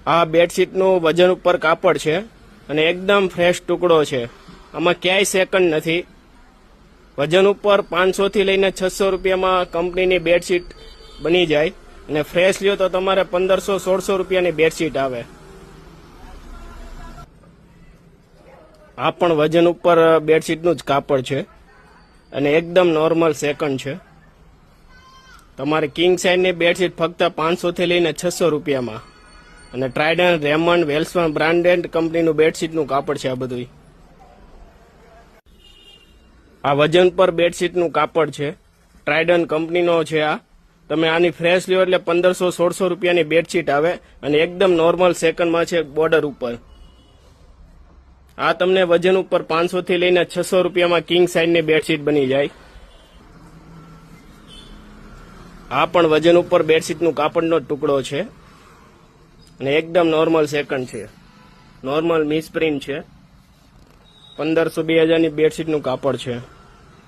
આ બેડશીટનું વજન ઉપર કાપડ છે અને એકદમ ફ્રેશ ટુકડો છે. આમાં ક્યાંય સેકન્ડ નથી. વજન ઉપર 500 થી લઈને 600 રૂપિયામાં કંપનીની બેડશીટ બની જાય અને ફ્રેશ લ્યો તો તમારે 1500-1600 રૂપિયાની બેડશીટ આવે. આ પણ વજન ઉપર બેડશીટનું જ કાપડ છે અને એકદમ નોર્મલ સેકન્ડ છે. તમારે કિંગ સાઇઝની બેડશીટ ફક્ત 500 થી લઈને 600 રૂપિયામાં અને ટ્રાઇડન્ટ, રેમન્ડ, વેલ્સન બ્રાન્ડેડ કંપનીનું બેડશીટનું કાપડ છે. આ બધું આ વજન પર બેડશીટનું કાપડ છે, ટ્રાઇડન્ટ કંપનીનો છે. આ તમે આની ફ્રેશ લ્યો એટલે 1500-1600 રૂપિયાની બેડશીટ આવે અને એકદમ નોર્મલ સેકન્ડમાં છે બોર્ડર ઉપર. આ તમને વજન ઉપર 500 થી લઈને 600 રૂપિયામાં કિંગ સાઇઝની બેડશીટ બની જાય. આ પણ વજન ઉપર બેડશીટનું કાપડનો ટુકડો છે અને એકદમ નોર્મલ સેકન્ડ છે. નોર્મલ મિસપ્રિન્ટ છે. 1500-2000ની બેડશીટનું કાપડ છે.